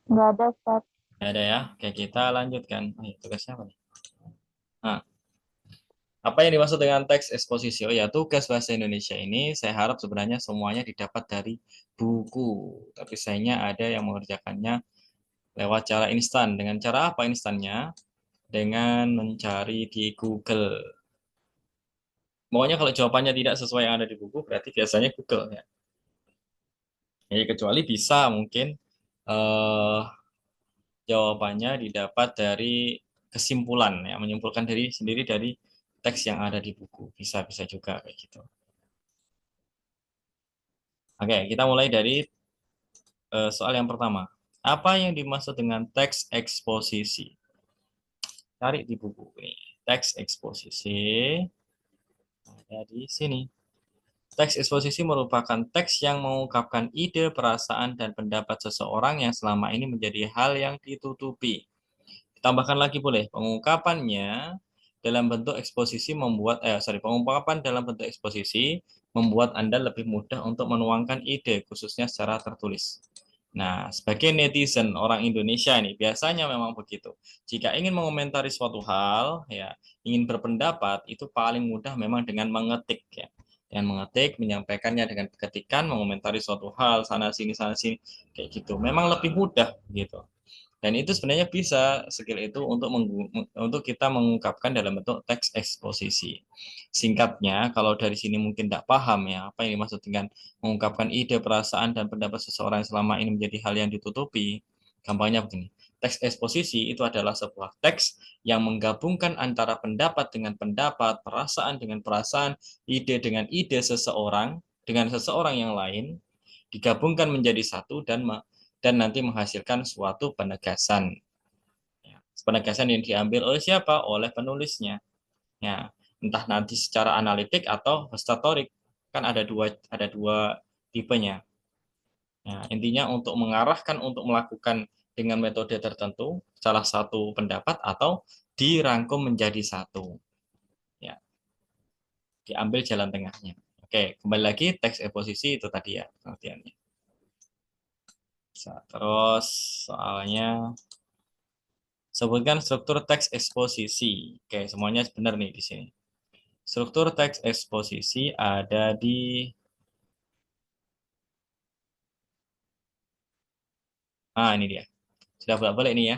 Nggak ada, Ustaz. Nggak ada ya. Oke, kita lanjutkan. Oh, ya, tugasnya apa nih? Nah, apa yang dimaksud dengan teks eksposisi? Oh ya, tugas bahasa Indonesia ini saya harap sebenarnya semuanya didapat dari buku. Tapi sayangnya ada yang mengerjakannya lewat cara instan. Dengan cara apa instannya? Dengan mencari di Google. Pokoknya kalau jawabannya tidak sesuai yang ada di buku, berarti biasanya Google ya. Jadi kecuali bisa mungkin eh, jawabannya didapat dari kesimpulan ya, menyimpulkan diri sendiri dari teks yang ada di buku. Bisa-bisa juga kayak gitu. Oke, kita mulai dari soal yang pertama. Apa yang dimaksud dengan teks eksposisi? Cari di buku ini. Teks eksposisi ada di sini. Teks eksposisi merupakan teks yang mengungkapkan ide, perasaan, dan pendapat seseorang yang selama ini menjadi hal yang ditutupi. Tambahkan lagi boleh, pengungkapannya dalam bentuk eksposisi pengungkapan dalam bentuk eksposisi membuat Anda lebih mudah untuk menuangkan ide, khususnya secara tertulis. Nah, sebagai netizen orang Indonesia ini biasanya memang begitu. Jika ingin mengomentari suatu hal, ya, ingin berpendapat, itu paling mudah memang dengan mengetik ya. Dengan mengetik, menyampaikannya dengan ketikan, mengomentari suatu hal sana sini kayak gitu. Memang lebih mudah gitu. Dan itu sebenarnya bisa skill itu untuk kita mengungkapkan dalam bentuk teks eksposisi. Singkatnya, kalau dari sini mungkin tidak paham ya apa yang dimaksud dengan mengungkapkan ide, perasaan, dan pendapat seseorang yang selama ini menjadi hal yang ditutupi. Gampangnya begini, teks eksposisi itu adalah sebuah teks yang menggabungkan antara pendapat dengan pendapat, perasaan dengan perasaan, ide dengan ide seseorang, dengan seseorang yang lain, digabungkan menjadi satu dan nanti menghasilkan suatu penegasan. Ya, penegasan yang diambil oleh siapa? Oleh penulisnya. Ya, entah nanti secara analitik atau statorik. Kan ada dua tipenya. Ya, intinya untuk mengarahkan untuk melakukan dengan metode tertentu salah satu pendapat atau dirangkum menjadi satu. Ya, diambil jalan tengahnya. Oke, kembali lagi teks eksposisi itu tadi ya pengertiannya. Terus soalnya sebutkan struktur teks eksposisi. Oke, semuanya benar nih di sini. Struktur teks eksposisi ada di ini dia. Sudah bolak-balik ini ya.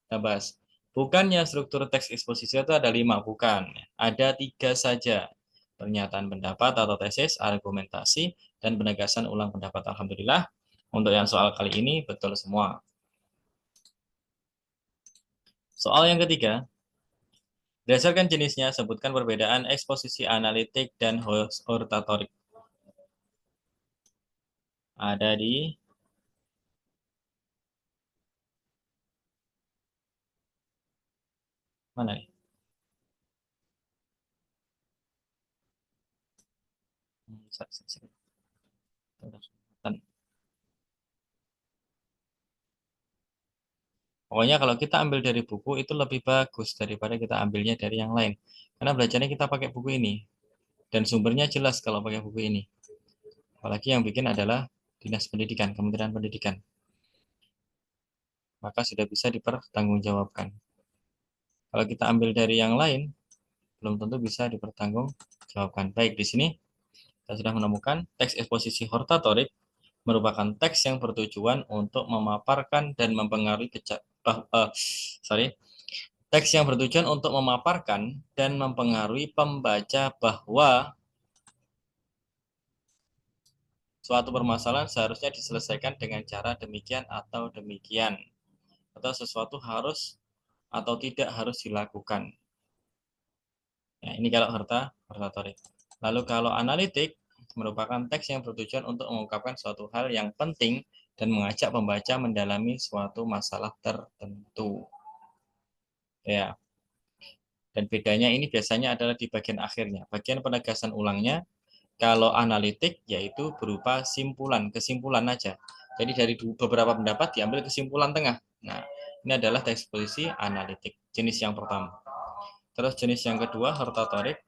Kita bahas. Bukannya struktur teks eksposisi itu ada 5, bukan. Ada 3 saja. Pernyataan pendapat atau tesis, argumentasi, dan penegasan ulang pendapat. Alhamdulillah. Untuk yang soal kali ini betul semua. Soal yang ketiga, berdasarkan jenisnya, sebutkan perbedaan eksposisi analitik dan hortatorik. Ada di mana nih? Pokoknya kalau kita ambil dari buku itu lebih bagus daripada kita ambilnya dari yang lain. Karena belajarnya kita pakai buku ini. Dan sumbernya jelas kalau pakai buku ini. Apalagi yang bikin adalah Dinas Pendidikan, Kementerian Pendidikan. Maka sudah bisa dipertanggungjawabkan. Kalau kita ambil dari yang lain, belum tentu bisa dipertanggungjawabkan. Baik, di sini kita sudah menemukan teks eksposisi hortatorik merupakan teks yang bertujuan untuk memaparkan dan mempengaruhi teks yang bertujuan untuk memaparkan dan mempengaruhi pembaca bahwa suatu permasalahan seharusnya diselesaikan dengan cara demikian atau demikian, atau sesuatu harus atau tidak harus dilakukan. Ya, ini kalau hortatorik. Lalu kalau analitik merupakan teks yang bertujuan untuk mengungkapkan suatu hal yang penting dan mengajak pembaca mendalami suatu masalah tertentu. Ya, dan bedanya ini biasanya adalah di bagian akhirnya. Bagian penegasan ulangnya, kalau analitik yaitu berupa kesimpulan aja. Jadi dari beberapa pendapat diambil kesimpulan tengah. Nah, ini adalah teks eksposisi analitik, jenis yang pertama. Terus jenis yang kedua, hortatorik.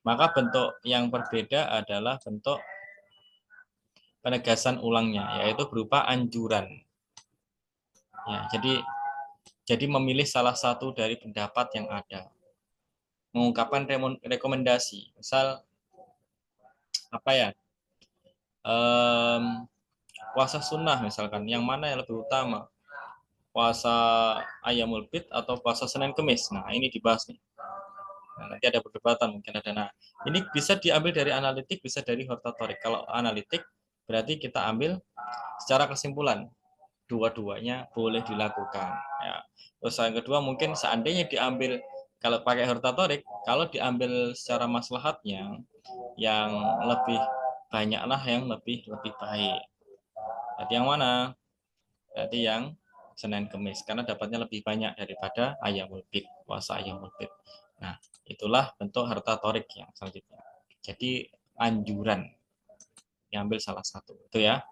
Maka bentuk yang berbeda adalah bentuk penegasan ulangnya, yaitu berupa anjuran. Ya, jadi memilih salah satu dari pendapat yang ada. Mengungkapkan rekomendasi. Misal apa ya? Puasa sunnah misalkan, yang mana yang lebih utama? Puasa Ayyamul Bid atau puasa Senin Kemis? Nah, ini dibahas nih. Nah, nanti ada perdebatan mungkin ada. Nah, ini bisa diambil dari analitik, bisa dari hortatorik. Kalau analitik berarti kita ambil secara kesimpulan dua-duanya boleh dilakukan. Ya. Terus yang kedua mungkin seandainya diambil kalau pakai hortatorik, kalau diambil secara maslahatnya yang lebih banyaklah yang lebih baik. Jadi yang mana? Berarti yang Senin Kemis karena dapatnya lebih banyak daripada Ayyamul Bid, puasa Ayyamul Bid. Nah, itulah bentuk harta torik yang selanjutnya. Jadi anjuran diambil salah satu itu ya.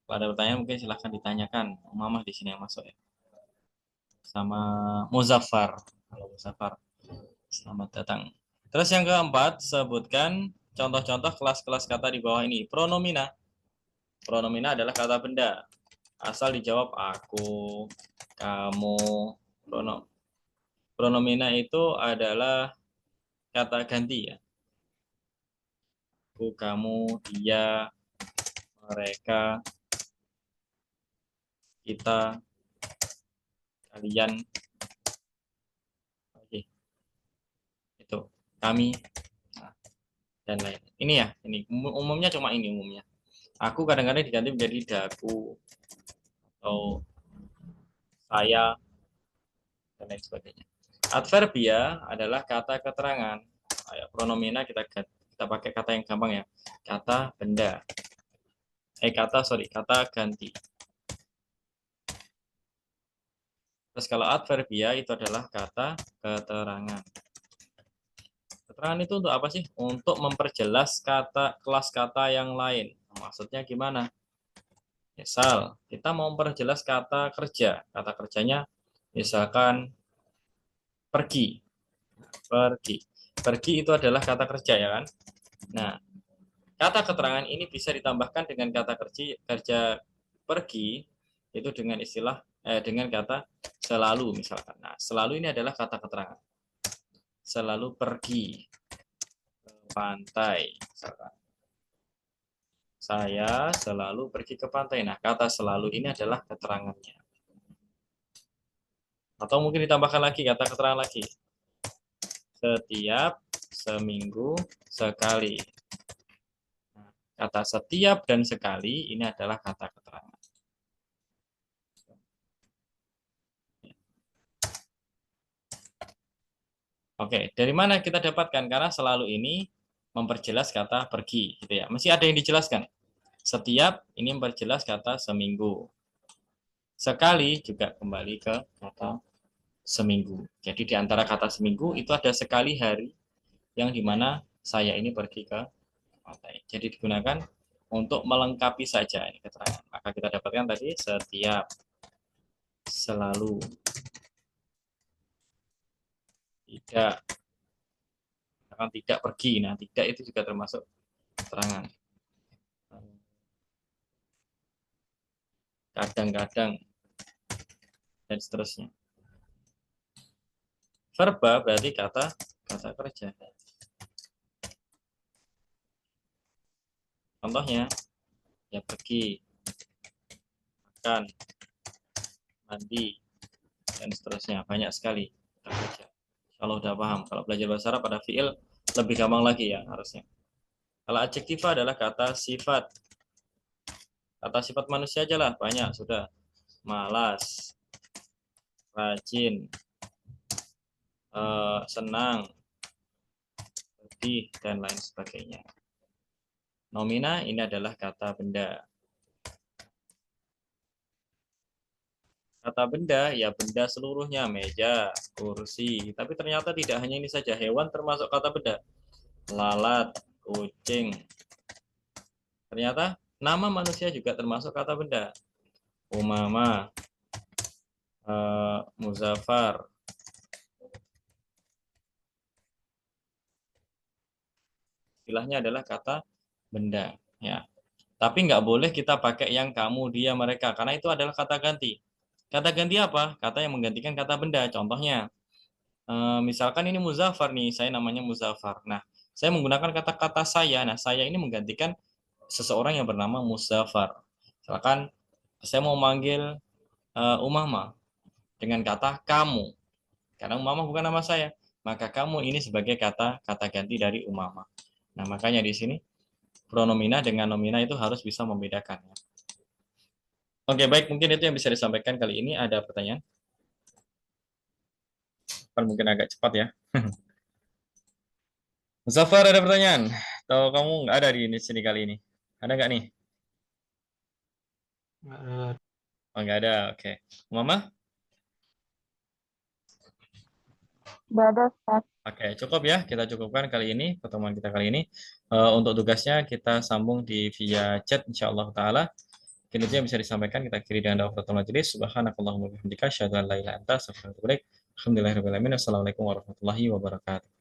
Kalau ada pertanyaan mungkin silahkan ditanyakan. Mama di sini yang masuk ya. Sama Muzaffar. Halo Muzaffar. Selamat datang. Terus yang keempat, sebutkan contoh-contoh kelas-kelas kata di bawah ini. Pronomina. Pronomina adalah kata benda. Asal dijawab aku, kamu. Pronomina itu adalah kata ganti ya. Aku, kamu, dia, mereka, kita, kalian, oke, itu, kami, dan lain. Ini ya, ini umumnya cuma ini umumnya. Aku kadang-kadang diganti menjadi daku atau saya dan lain sebagainya. Adverbia adalah kata keterangan. Pronomina kita pakai kata yang gampang ya. Kata benda. Kata ganti. Terus kalau adverbia itu adalah kata keterangan. Keterangan itu untuk apa sih? Untuk memperjelas kelas kata yang lain. Maksudnya gimana? Misal, kita mau memperjelas kata kerja. Kata kerjanya misalkan pergi. Pergi. Pergi itu adalah kata kerja ya kan? Nah, kata keterangan ini bisa ditambahkan dengan kata kerja pergi itu dengan istilah dengan kata selalu misalkan. Nah, selalu ini adalah kata keterangan. Selalu pergi ke pantai misalkan. Saya selalu pergi ke pantai. Nah, kata selalu ini adalah keterangannya. Atau mungkin ditambahkan lagi kata keterangan lagi. Setiap seminggu sekali. Nah, kata setiap dan sekali ini adalah kata keterangan. Oke, dari mana kita dapatkan? Karena selalu ini memperjelas kata pergi, gitu ya. Masih ada yang dijelaskan. Setiap ini memperjelas kata seminggu. Sekali juga kembali ke kata seminggu. Jadi di antara kata seminggu itu ada sekali hari yang dimana saya ini pergi ke pantai. Jadi digunakan untuk melengkapi saja ini keterangan. Maka kita dapatkan tadi setiap, selalu, tidak, akan tidak pergi. Nah, tidak itu juga termasuk keterangan. Kadang-kadang dan seterusnya. Verba berarti kata kerja. Contohnya, ya pergi, makan, mandi, dan seterusnya. Banyak sekali kata kerja. Kalau udah paham, kalau belajar bahasa Arab pada fiil lebih gampang lagi ya harusnya. Kalau adjektiva adalah kata sifat. Kata sifat manusia aja lah, banyak sudah. Malas, rajin, senang, sedih, dan lain sebagainya. Nomina ini adalah kata benda. Kata benda, ya benda seluruhnya, meja, kursi. Tapi ternyata tidak hanya ini saja, hewan termasuk kata benda. Lalat, kucing. Ternyata nama manusia juga termasuk kata benda. Umama, Muzaffar. Istilahnya adalah kata benda. Ya. Tapi nggak boleh kita pakai yang kamu, dia, mereka, karena itu adalah kata ganti. Kata ganti apa? Kata yang menggantikan kata benda. Contohnya, misalkan ini Muzaffar nih, saya namanya Muzaffar. Nah, saya menggunakan kata-kata saya. Nah, saya ini menggantikan seseorang yang bernama Muzaffar. Misalkan saya mau manggil Umama dengan kata kamu. Karena Umama bukan nama saya. Maka kamu ini sebagai kata ganti dari Umama. Nah, makanya di sini pronomina dengan nomina itu harus bisa membedakan. Oke, baik. Mungkin itu yang bisa disampaikan kali ini. Ada pertanyaan? Mungkin agak cepat ya. Zafar, ada pertanyaan? Atau kamu nggak ada di sini kali ini? Ada nggak nih? Oh, nggak ada. Oke. Mama? Nggak ada, Ustaz. Oke, cukup ya. Kita cukupkan kali ini, pertemuan kita kali ini. Untuk tugasnya kita sambung di via chat, insya Allah Ta'ala. Mungkin itu yang bisa disampaikan. Kita akhiri dengan doa kafaratul majelis. Subhanakallahumma wa bihamdika, asyhadu an la ilaha illa anta, astaghfiruka wa atubu ilaik. Alhamdulillahirabbil alamin. Assalamualaikum warahmatullahi wabarakatuh.